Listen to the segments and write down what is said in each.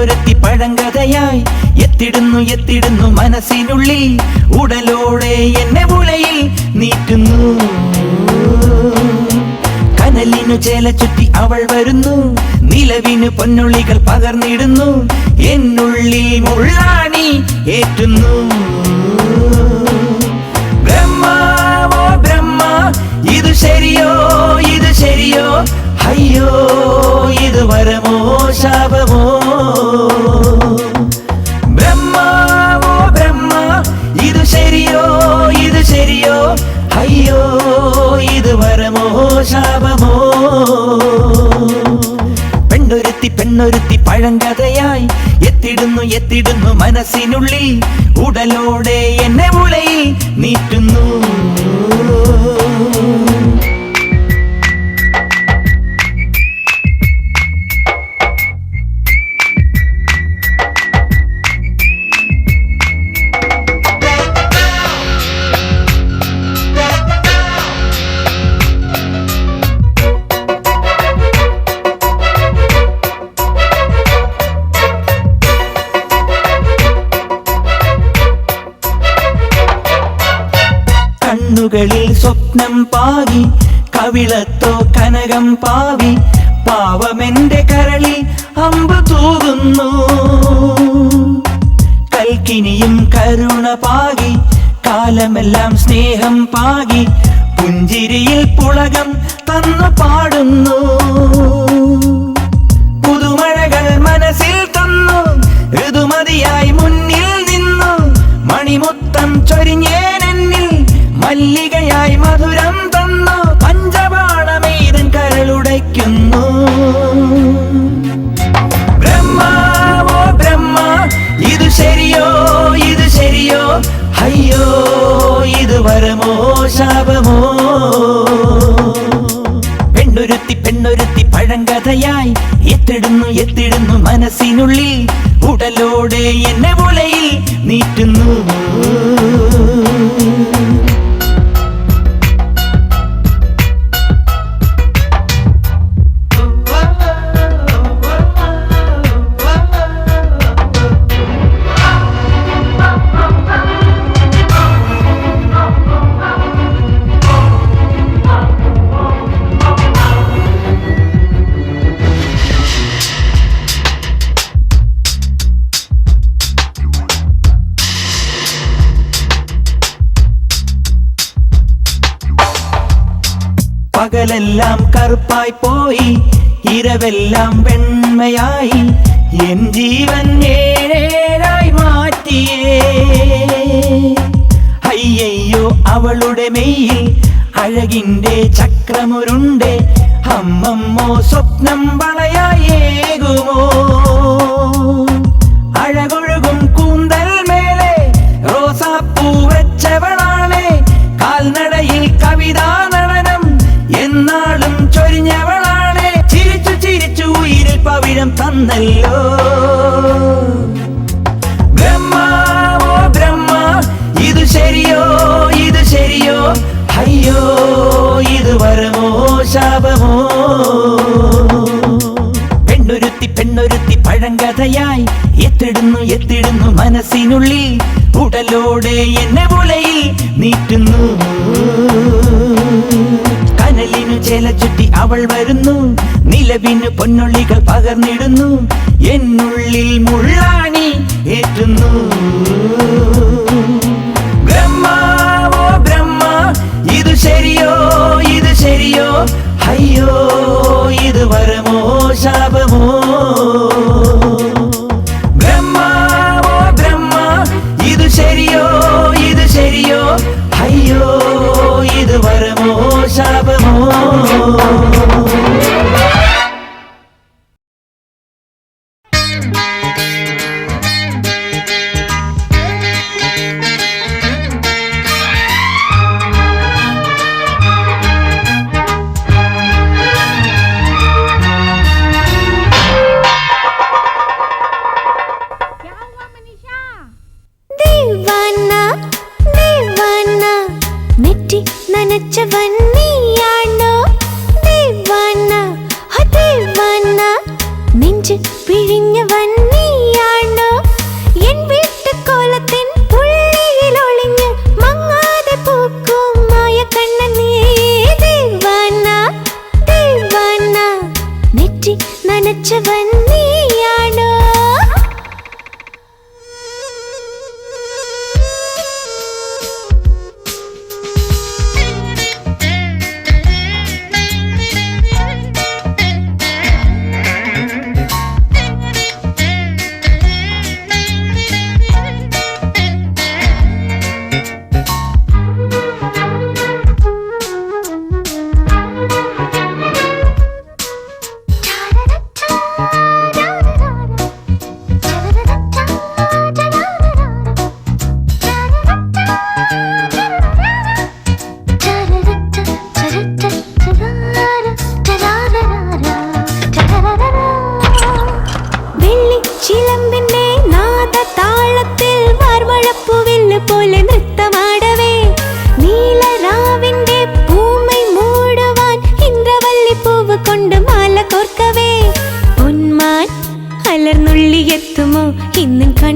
പെണ്ണൊരുത്തി പഴങ്കഥയായി എത്തിടുന്നു മനസ്സിനുള്ളിൽ ഉടലോടെ എന്നെ മുലയിൽ നീട്ടുന്നു. കനലിനു ചേല ചുറ്റി അവൾ വരുന്നു, നിലവിന് പൊന്നൊളികൾ പകർന്നിടുന്നു, എന്നുള്ളിൽ മുള്ളാണി ഏറ്റുന്നു. ബ്രഹ്മാവോ ബ്രഹ്മ, ഇത് ശരിയോ ഇത് ശരിയോ, അയ്യോ ഇത് വരമോ ശാപമോ. ബ്രഹ്മാവോ ബ്രഹ്മ, ഇത് ശരിയോ ഇത് ശരിയോ, അയ്യോ ഇത് വരമോ ശാപമോ. പെണ്ണൊരുത്തി പഴങ്കഥയായി എത്തിടുന്നു മനസ്സിനുള്ളിൽ ഉടലോടെ എന്നെ മുലയിൽ നീട്ടുന്നു. കണ്ണുകളിൽ സ്വപ്നം പാകി, കവിളത്തോ കനകം പാവി, പാവമെന്റെ കരളിൽ അമ്പ് തൂകുന്നു. കൽക്കിനിയും കരുണ പാകി, കാലമെല്ലാം സ്നേഹം പാകി, പുഞ്ചിരിയിൽ പുളകം തന്നു പാടുന്നു. പുതുമഴകൾ മനസ്സിൽ തന്നു, ഋതുമതിയായി മുന്നിൽ നിന്നു, മണിമുത്തം ചൊരിഞ്ഞേനെന്നിൽ മല്ലികയായി മധുരം തന്നു, പഞ്ചപാണമേതൻ കരളുടയ്ക്കുന്നു. ബ്രഹ്മാവോ ബ്രഹ്മ, ഇത് ശരിയോ ഇത് ശരിയോ, അയ്യോ ഇത് വരമോ ശാപമോ. പെണ്ണൊരുത്തി പഴങ്കഥയായി എത്തിടുന്നു മനസ്സിനുള്ളിൽ ഉടലോടെ എന്നെ മുലയിൽ നീട്ടുന്നു. പകലെല്ലാം കറുപ്പായി പോയി, ഇരവെല്ലാം വെണ്മയായി, എൻ ജീവൻ ഏഴേഴായി മാറ്റിയേ. അയ്യയ്യോ അവളുടെ മെയ്യിൽ അഴകിന്റെ ചക്രമുരുണ്ടേ, അമ്മമ്മോ സ്വപ്നം വളയായേകുമോ. അഴകൊഴുകും കൂന്തൽ മേലെ റോസാപ്പൂ വെച്ചവളാണേ, കാൽനടയിൽ കവിതാ നടനം എന്നാളും ചൊരിഞ്ഞവളാണേ. ചിരിച്ചു ഉയിരിൽ പവിഴം തന്നല്ലോ. ബ്രഹ്മാവോ ബ്രഹ്മ, ഇത് ശരിയോ ഇത് ശരിയോ, അയ്യോ ഇത് വരമോ ശാപമോ. പെണ്ണൊരുത്തി പഴങ്കഥയായി എത്തിടുന്നു മനസ്സിനുള്ളിൽ ഉടലോടെ എന്നെ മുലയിൽ നീട്ടുന്നു. കനലിനു ചേല ചുറ്റി അവൾ വരുന്നു, നിലവിന് പൊന്നൊളികൾ പകർന്നിടുന്നു, എന്നുള്ളിൽ മുള്ളാണി ഏറ്റുന്നു. ബ്രഹ്മാവോ ബ്രഹ്മ, ഇത് ശരിയോ ഇത് ശരിയോ, അയ്യോ ഇത് വരമോ ശാപമോ. ബ്രഹ്മാവോ ബ്രഹ്മ, ഇത് ശരിയോ ഇത് ശരിയോ, അയ്യോ ഇത് വരമോ ശാപമോ.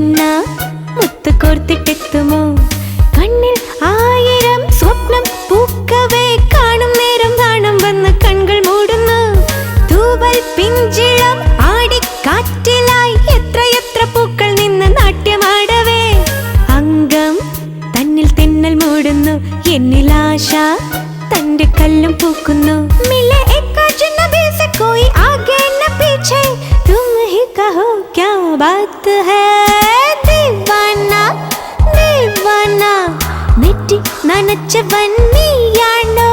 പൊന്ന മുത്ത് കോർത്തിട്ടെത്തുമോ കണ്ണിൽ ആയിരം സ്വപ്നം പൂക്കവേ കാണും നേരം നാണം വന്ന് കൺകൾ മൂടുന്നു തൂവൽ പിഞ്ചിളം ആടിക്കാറ്റിലായി എത്രയെത്ര പൂക്കൾ നിന്ന് നാട്യമാടവേ അംഗം തന്നിൽ തെന്നൽ മൂടുന്നു എന്നിൽ ആശ തന്റെ കല്ലും പൂക്കുന്നു മിലെ एक अजनबी से कोई आगे न पीछे तुम ही कहो क्या बात है दीवाना दीवाना നെറ്റി നനച്ചവൻ നീയാണോ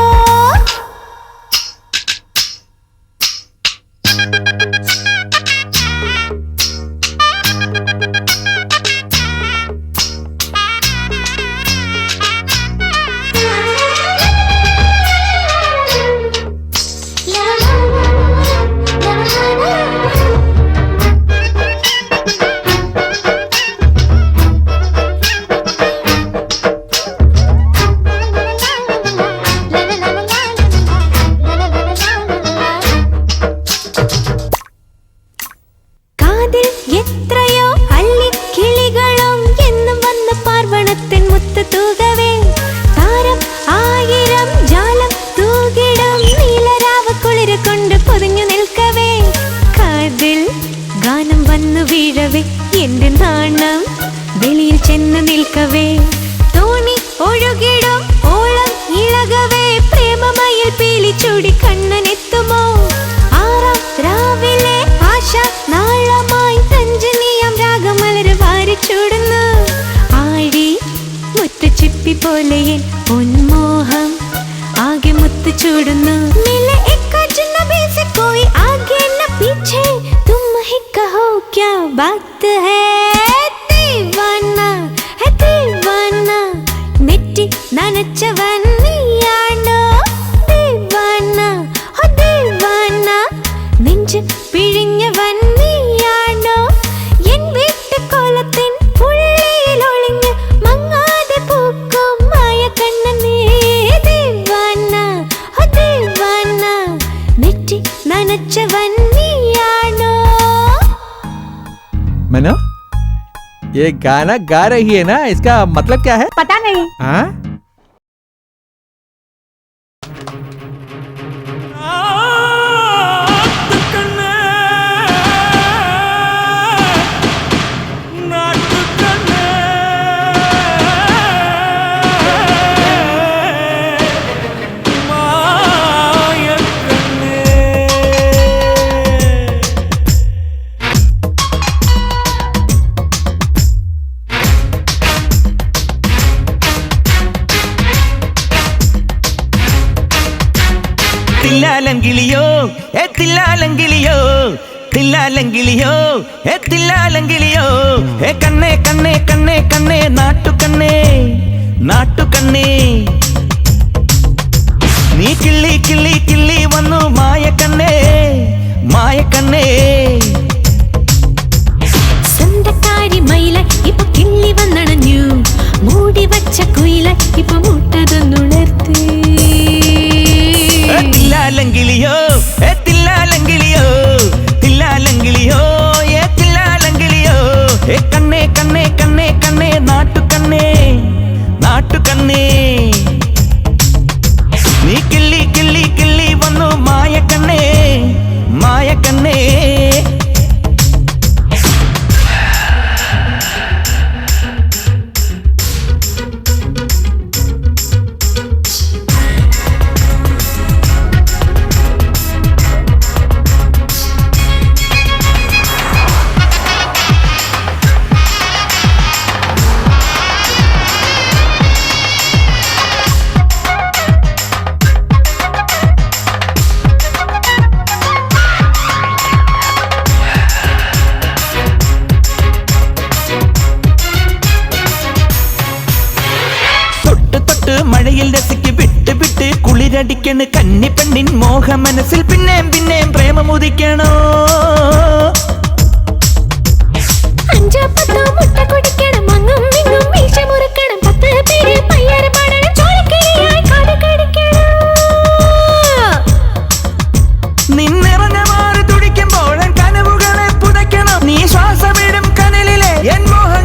എത്രയോ അല്ലിക്കിളികളും എന്നും വന്ന് പാർവണത്തിൻ മുത്ത് തൂകവേ താരം ആയിരം ജാലം തൂകിടും നീലരാവ് കുളിര് കൊണ്ട് പൊതിഞ്ഞു നിൽക്കവേ കാതിൽ ഗാനം വന്നു വീഴവേ എന്റെ നാണം വെളിയിൽ ചെന്ന് നിൽക്കവേ തോണി ഒഴുകിടും ഓളം ഇളകവേ പ്രേമമയിൽ പീലി ചൂടി കണ്ണനെത്തുമോ ആറാം രാവിലെ ആശ നാളമായി തഞ്ചനിയം രാഗമലര് വാരിച്ചൂടുന്നു ആടി മുത്തുച്ചിപ്പി പോലെ എൻ പൊന്മോഹം ആകെ മുത്തു ചൂടുന്നു മിലെ एक अजनबी से कोई आगे न पीछे तुम ही कहो क्या बात है दीवाना നെറ്റി നനച്ചവൻ നീയാണോ ദീവാന ഓ ദീവാന നെഞ്ച് പിഴിഞ്ഞവൻ നീയാണോ എൻ വീട്ടുകോലത്തിൻ പുള്ളിയിൽ ഒളിഞ്ഞ് മങ്ങാതെ പൂക്കും മായ കണ്ണനേ ദീവാന ഓ ദീവാന നെറ്റി നനച്ചവൻ നീയാണോ मनो ये गाना गा रही है ना इसका मतलब क्या है पता नहीं हाँ തില്ലാലങ്കിളിയോ തില്ലാലങ്കിളിയോ തില്ലാലങ്കിളിയോ തില്ലാലങ്കിളിയോ കണ്ണേ കണ്ണേ കണ്ണേ കണ്ണേ നാട്ടുകണ്ണേ നാട്ടുകണ്ണേ നീ കിള്ളി കിള്ളി കിള്ളി വന്നു മായക്കണ്ണേ മായക്കണ്ണേ സ്വന്തക്കാരി മയില ഇപ്പൊ കിള്ളി വന്നണഞ്ഞു മൂടി വച്ച കുയില ഇപ്പൊ മുട്ടതൊന്നുണർത്തി തില്ലാലങ്കിളിയോ തില്ലാലങ്കിളിയോ തില്ലാലങ്കിളിയോ തില്ലാലങ്കിളിയോ കണ്ണേ കണ്ണേ കണ്ണേ കണ്ണേ നാട്ടുകണ്ണേ നാട്ടുകണ്ണേ നീ കിള്ളി കിള്ളി കിള്ളി വന്നു മായക്കണ്ണേ മായക്കണ്ണേ മഴയിൽ രസിക്ക് വിട്ട് വിട്ട് കുളിരടിക്കണ് കന്നിപ്പെണ്ണിൻ മോഹ മനസ്സിൽ പിന്നേം പിന്നേം പ്രേമമുദിക്കണോ നിന്നിറഞ്ഞ മാറി തുടിക്കുമ്പോൾ കനവുകളെ പുതയ്ക്കണം നീ ശ്വാസമിടും കനലിലെ എൻ മോഹം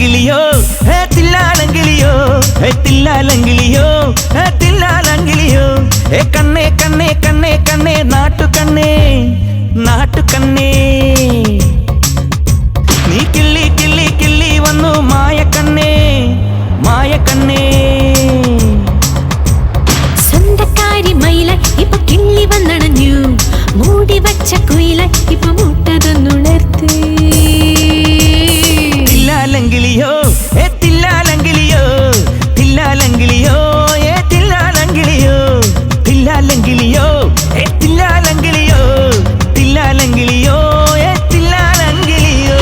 തില്ലാലങ്കിളിയോ തില്ലാലങ്കിളിയോ തില്ലാലങ്കിളിയോ തില്ലാലങ്കിളിയോ കണ്ണേ കണ്ണേ കണ്ണേ കണ്ണേ നാട്ടുകണ്ണേ നാട്ടുകണ്ണേ നീ കിള്ളി കിള്ളി കിള്ളി വന്നു മായക്കണ്ണേ മായക്കണ്ണേ സ്വന്തക്കാരി മയില ഇപ്പൊ കിള്ളി വന്നണഞ്ഞു മൂടി വച്ച കുയില ഇപ്പൊ മുട്ടതൊന്നുണർത്തി തില്ലാലങ്കിളിയോ തില്ലാലങ്കിളിയോ തില്ലാലങ്കിളിയോ തില്ലാലങ്കിളിയോ തില്ലാലങ്കിളിയോ തില്ലാലങ്കിളിയോ തില്ലാലങ്കിളിയോ തില്ലാലങ്കിളിയോ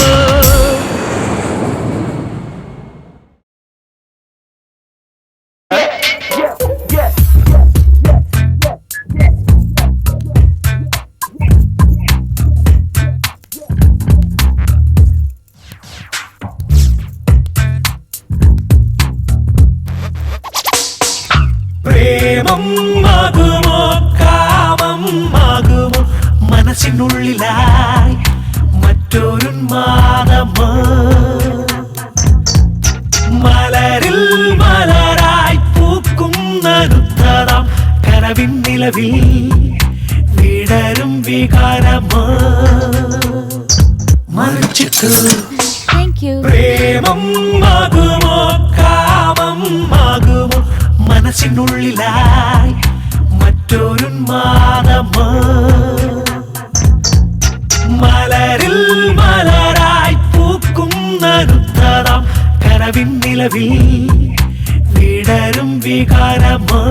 പ്രേമം ആകുമോ കാമം ആകുമോ മനസ്സിനുള്ളിലായി മറ്റൊരുന്മാദമോ മലരിൽ മലരായി പൂക്കും നറുത്തതാം കനവിൻ നിലവിൽ വിടരും വികാരമോ മറിച്ചിട്ടു പ്രേമം ആകുമോ കാമം ആകുമോ മനസ്സിനുള്ളിലായി മറ്റൊരുന്മാദമോ മലരിൽ മലരായി പൂക്കും നറുത്തതാം കനവിൻ നിലവിൽ വിടരും വികാരമോ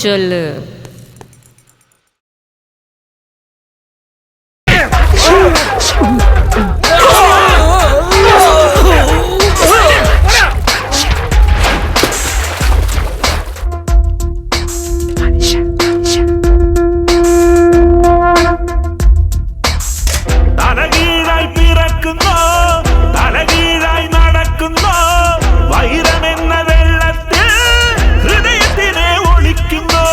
ചൊല്ല്. തലകീഴായി പിറക്കുന്നോ തലകീഴായി നടക്കുന്നോ വൈരമെന്ന വെള്ളത്തിൽ ഹൃദയത്തിനെ ഒളിക്കുന്നോ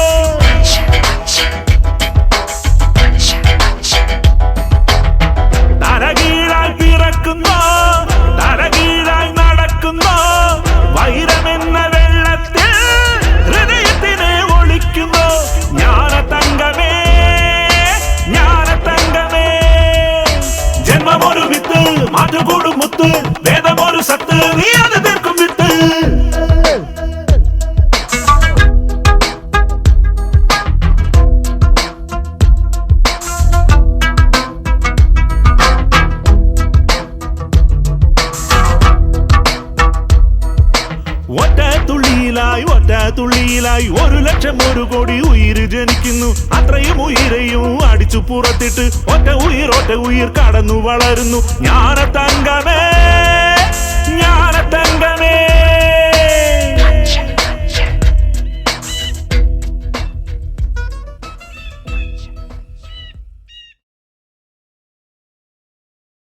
തലകീഴായി പിറക്കുന്നോ തലകീഴായി നടക്കുന്നോ വൈരമെന്ന വെള്ളത്തിൽ ഹൃദയത്തിനെ ഒളിക്കുന്നോ ജ്ഞാനതങ്കമേ ജ്ഞാനതങ്കമേ ജന്മമൊരു വിത്ത് മാറ്റുകൂടും മുത്ത് വേദമൊരു സത്ത് നീ അത് തീർക്കും വിത്ത് ഒറ്റ തുള്ളിയിലായി 1,00,000 കോടി ഉയിര് ജനിക്കുന്നു അത്രയും ഉയിരെയും അടിച്ചു പുറത്തിട്ട് ഒറ്റ ഉയിർ കടന്നു വളരുന്നു ജ്ഞാനതങ്കമേ ജ്ഞാനതങ്കമേ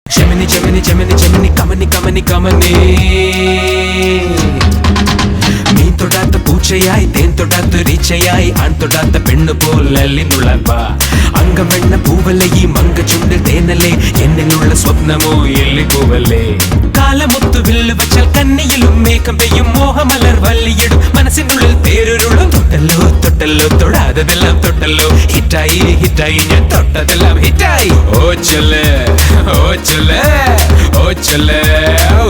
Gemini, Gemini, Gemini, Gemini, കമനി കമനി കമനി മീൻ തൊടാത്ത പൂച്ചയായി തേൻ തൊടാത്ത രീച്ചയായി ആൺ തൊടാത്ത പെണ്ണു പോലല്ലി നുളമ്പ അംഗം വെണ്ണ പൂവല്ലേ ഈ മങ്ക ചുണ്ടിൽ തേനല്ലേ എന്നിലുള്ള സ്വപ്നമോ എല്ലി പൂവല്ലേ കാലമൊത്തു വില്ല് വച്ചാൽ കന്നിയിലും മേഘം പെയ്യും മോഹമലർ വല്ലിയിടും മനസ്സിനുള്ളിൽ തേരുരുളും തൊട്ടല്ലോ തൊട്ടല്ലോ തൊടാതെല്ലാം തൊട്ടല്ലോ ഹിറ്റായി ഹിറ്റായി ഞാൻ തൊട്ടതെല്ലാം ഹിറ്റായി ഓ ചൊല്ലേ ഓ ചൊല്ലേ ഓ ചൊല്ലേ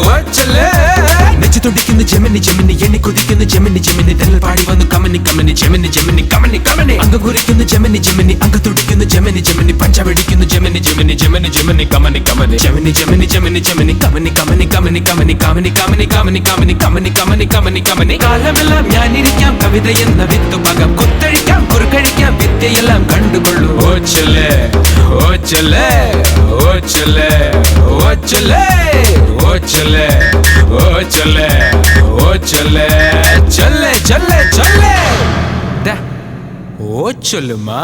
ഓ ചൊല്ലേ നെച്ചു തുടിക്കുന്ന ജെമിനി ജെമിനി എണ്ണി കുതിക്കുന്ന ജെമിനി ജെമിനി തെന്നൽ പാടി വന്നു കമനി കമനി ജെമിനി ജെമിനി കമനി കമനി അങ്ക കുറിക്കുന്ന ജെമിനി ജെമിനി അങ്ക തുടിക്കുന്ന ജെമിനി ജെമിനി പഞ്ചവടിക്കുന്ന ജെമിനി ജെമിനി ജെമിനി ജെമിനി കമനി കമനി ജെമിനി ജെമിനി ജെമിനി ജെമിനി കമനി കമനി കമനി കമനി കമനി കമനി കമനി കമനി കമനി കമനി കമനി കമനി കാലമെല്ലാം ഞാനിരിക്കാം കവിത എന്ന വിത്തു പകം കൊത്തഴിക്കാം കുറുക്കഴിക്കാം വിദ്യയെല്ലാം കണ്ടുകൊള്ളൂ ഓ ചൊല്ലേ ഓ ചൊല്ലേ ഓ ചൊല്ലേ ഓ ചൊല്ലേ ഓ ചൊല്ലേ ഓ ചൊല്ലേ ഓ ചൊല്ലേ ചൊല്ലേ ചൊല്ലേ ചൊല്ലേ ഓ ചൊല്ലുമാ